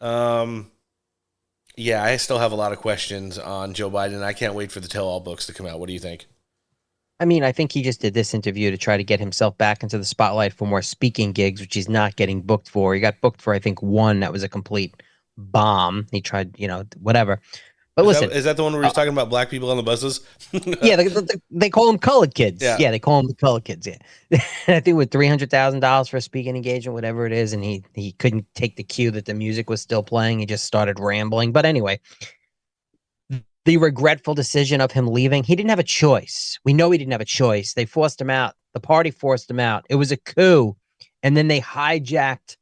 Yeah, I still have a lot of questions on Joe Biden. I can't wait for the tell-all books to come out. What do you think? I mean, I think he just did this interview to try to get himself back into the spotlight for more speaking gigs, which he's not getting booked for. He got booked for, I think, one that was a complete bomb. He tried, whatever. But Is that listen, is that the one where he's talking about black people on the buses? yeah, they call them colored kids. Yeah. Yeah, they call them the colored kids. Yeah, and I think with $300,000 for a speaking engagement, whatever it is, and he couldn't take the cue that the music was still playing. He just started rambling. But anyway, the regretful decision of him leaving, he didn't have a choice. We know he didn't have a choice. They forced him out. The party forced him out. It was a coup, and then they hijacked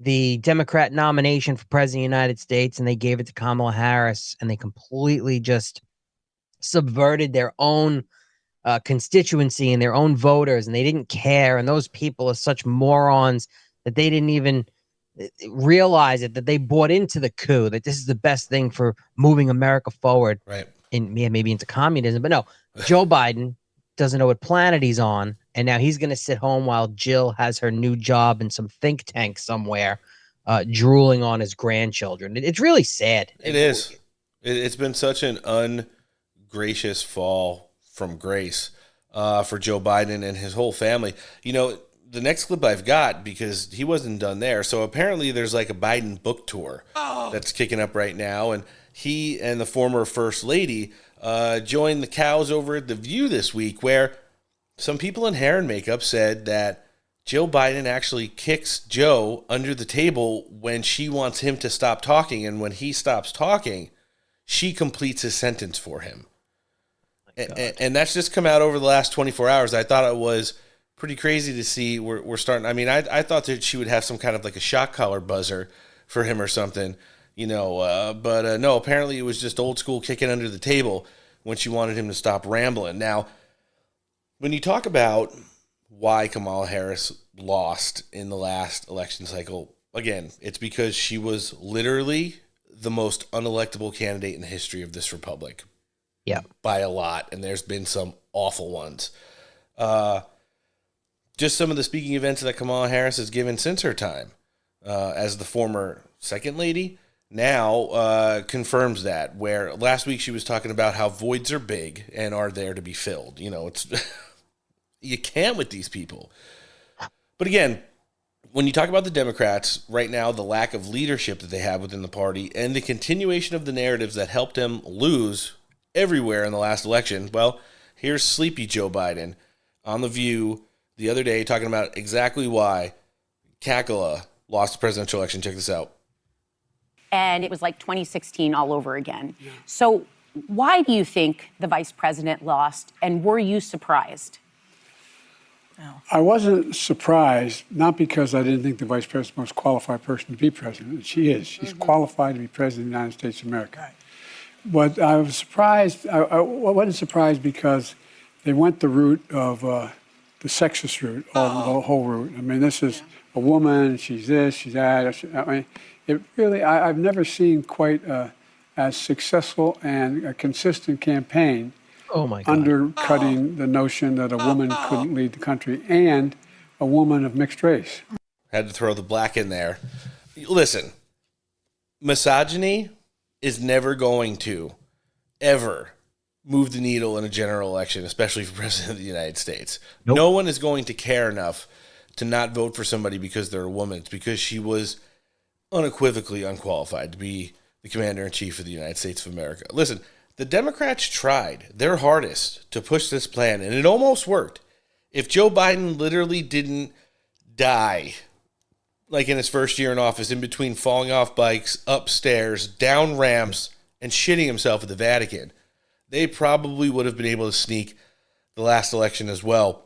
the Democrat nomination for president of the United States, and they gave it to Kamala Harris, and they completely just subverted their own constituency and their own voters, and they didn't care. And those people are such morons that they didn't even realize it, that they bought into the coup, that this is the best thing for moving America forward Right. in maybe into communism. But no, Joe Biden doesn't know what planet he's on, and now he's going to sit home while Jill has her new job in some think tank somewhere, drooling on his grandchildren. It's really sad. It is. It's been such an ungracious fall from grace for Joe Biden and his whole family. The next clip I've got, because he wasn't done there. So apparently there's like a Biden book tour that's kicking up right now. And he and the former first lady joined the cows over at The View this week, where some people in hair and makeup said that Joe Biden actually kicks Joe under the table when she wants him to stop talking. And when he stops talking, she completes his sentence for him. And that's just come out over the last 24 hours. I thought it was pretty crazy to see. We're starting. I mean, I thought that she would have some kind of like a shock collar buzzer for him or something, but no, apparently it was just old school kicking under the table when she wanted him to stop rambling. Now, when you talk about why Kamala Harris lost in the last election cycle, again, it's because she was literally the most unelectable candidate in the history of this republic. Yeah. By a lot, and there's been some awful ones. Just some of the speaking events that Kamala Harris has given since her time as the former second lady now confirms that, where last week she was talking about how voids are big and are there to be filled. It's you can't with these people. But again, when you talk about the Democrats right now, the lack of leadership that they have within the party and the continuation of the narratives that helped them lose everywhere in the last election, well, here's sleepy Joe Biden on The View the other day talking about exactly why Kakala lost the presidential election. Check this out. And it was like 2016 all over again. Yeah. So why do you think the vice president lost, and were you surprised? I wasn't surprised, not because I didn't think the vice president was the most qualified person to be president. She is. She's qualified to be president of the United States of America. Right. But I was surprised. I wasn't surprised because they went the route of the sexist route, the whole route. I mean, this is a woman. She's this. She's that. I mean, it really. I've never seen quite as successful and a consistent campaign. Oh my God. Undercutting the notion that a woman couldn't lead the country, and a woman of mixed race. Had to throw the black in there. Listen, misogyny is never going to, ever, move the needle in a general election, especially for president of the United States. Nope. No one is going to care enough to not vote for somebody because they're a woman. It's because she was unequivocally unqualified to be the commander-in-chief of the United States of America. Listen, the Democrats tried their hardest to push this plan, and it almost worked. If Joe Biden literally didn't die, like in his first year in office, in between falling off bikes, upstairs, down ramps, and shitting himself at the Vatican, they probably would have been able to sneak the last election as well.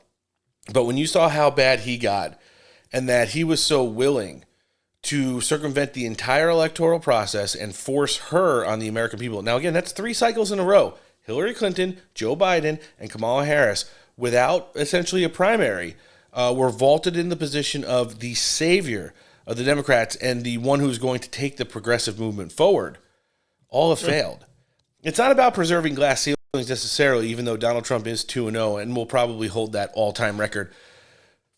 But when you saw how bad he got, and that he was so willing to circumvent the entire electoral process and force her on the American people. Now, again, that's 3 cycles in a row. Hillary Clinton, Joe Biden, and Kamala Harris, without essentially a primary, were vaulted in the position of the savior of the Democrats and the one who's going to take the progressive movement forward. All have failed. It's not about preserving glass ceilings necessarily, even though Donald Trump is 2-0 and will probably hold that all-time record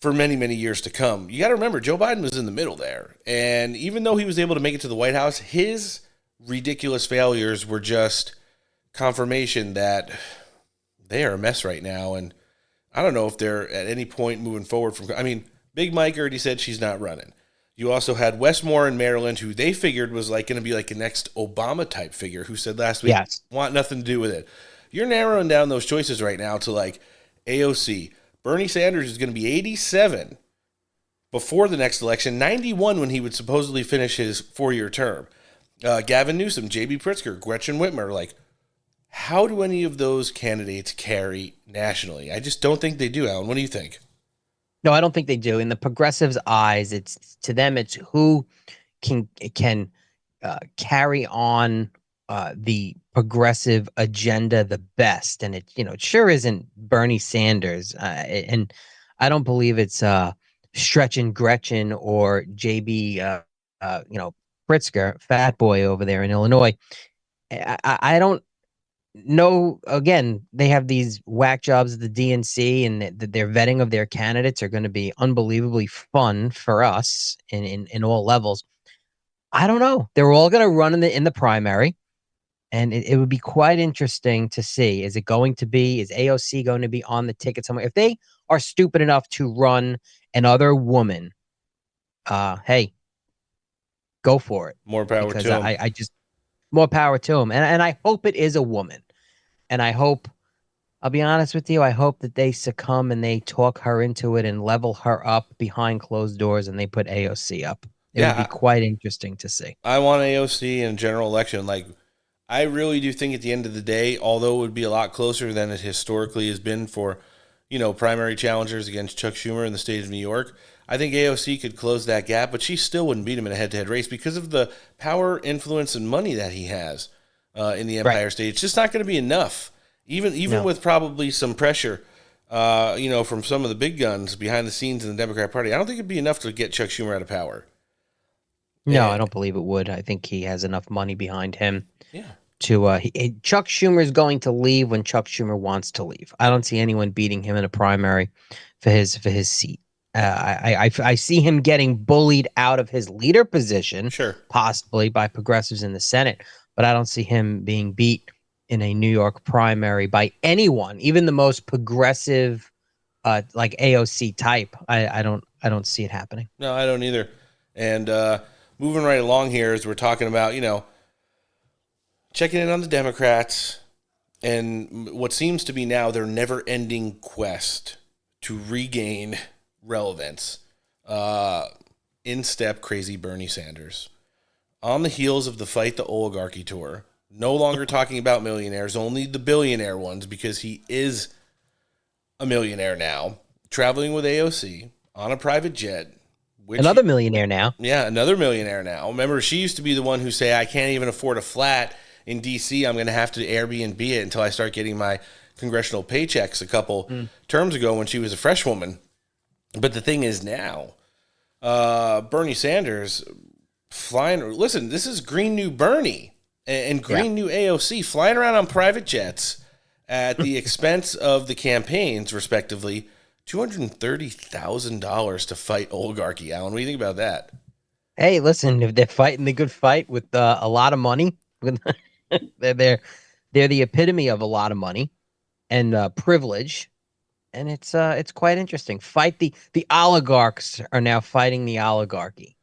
for many, many years to come. You got to remember, Joe Biden was in the middle there. And even though he was able to make it to the White House, his ridiculous failures were just confirmation that they are a mess right now. And I don't know if they're at any point moving forward from, I mean, Big Mike already said she's not running. You also had Westmore in Maryland, who they figured was like going to be like a next Obama type figure, who said last week, Yes, want nothing to do with it. You're narrowing down those choices right now to like AOC. Bernie Sanders is going to be 87 before the next election, 91 when he would supposedly finish his 4-year term. Gavin Newsom, J.B. Pritzker, Gretchen Whitmer, like, how do any of those candidates carry nationally? I just don't think they do, Alan. What do you think? no, I don't think they do. In the progressives' eyes, it's to them, it's who can carry on the progressive agenda the best, and it sure isn't Bernie Sanders, and I don't believe it's Stretch and Gretchen or JB Pritzker, fat boy over there in Illinois. I don't know. Again, they have these whack jobs at the DNC, and their vetting of their candidates are going to be unbelievably fun for us in all levels. I don't know. They're all going to run in the primary. And it would be quite interesting to see. Is AOC going to be on the ticket somewhere? If they are stupid enough to run another woman, hey, go for it. More power to them. I just more power to them. And I hope it is a woman. And I'll be honest with you, I hope that they succumb and they talk her into it and level her up behind closed doors and they put AOC up. It would be quite interesting to see. I want AOC in a general election. Like, I really do think at the end of the day, although it would be a lot closer than it historically has been for, primary challengers against Chuck Schumer in the state of New York, I think AOC could close that gap, but she still wouldn't beat him in a head-to-head race because of the power, influence, and money that he has in the Empire State. It's just not going to be enough, even with probably some pressure, from some of the big guns behind the scenes in the Democrat Party. I don't think it'd be enough to get Chuck Schumer out of power. No, I don't believe it would. I think he has enough money behind him. Yeah. Chuck Schumer is going to leave when Chuck Schumer wants to leave. I don't see anyone beating him in a primary for his seat. I see him getting bullied out of his leader position, possibly by progressives in the Senate, but I don't see him being beat in a New York primary by anyone, even the most progressive, like AOC type. I don't see it happening. No, I don't either. And moving right along here, as we're talking about, checking in on the Democrats and what seems to be now their never-ending quest to regain relevance. In step crazy Bernie Sanders. On the heels of the Fight the Oligarchy tour, no longer talking about millionaires, only the billionaire ones, because he is a millionaire now, traveling with AOC on a private jet. Another millionaire now. Yeah, another millionaire now. Remember, she used to be the one who say, I can't even afford a flat in D.C. I'm going to have to Airbnb it until I start getting my congressional paychecks a couple terms ago when she was a fresh woman. But the thing is now, Bernie Sanders flying. Listen, this is Green New Bernie and Green New AOC flying around on private jets at the expense of the campaigns, respectively. $230,000 to fight oligarchy. Alan, what do you think about that? Hey, listen, if they're fighting the good fight with a lot of money, they're the epitome of a lot of money and privilege, and it's quite interesting. Fight the oligarchs are now fighting the oligarchy,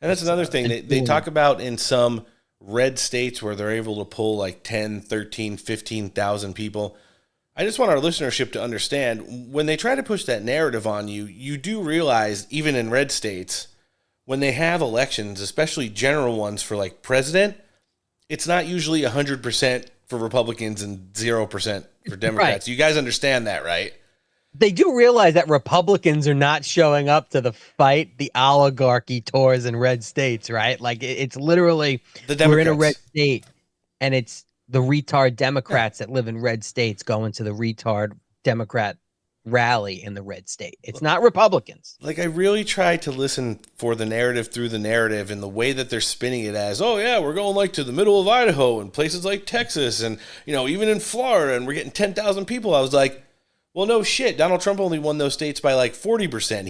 and that's another thing they talk about in some red states where they're able to pull like 10, 13, 15,000 people. I just want our listenership to understand, when they try to push that narrative on you, you do realize, even in red states, when they have elections, especially general ones for like president, it's not usually 100% for Republicans and 0% for Democrats. Right. You guys understand that, right? They do realize that Republicans are not showing up to the fight the oligarchy tours in red states, right? Like it's literally we're in a red state, and it's the retard Democrats that live in red states going to the retard Democrat rally in the red state. It's not Republicans. Like, I really try to listen for the narrative through the narrative and the way that they're spinning it as, oh yeah, we're going like to the middle of Idaho and places like Texas and, even in Florida, and we're getting 10,000 people. I was like, well, no shit. Donald Trump only won those states by like 40%.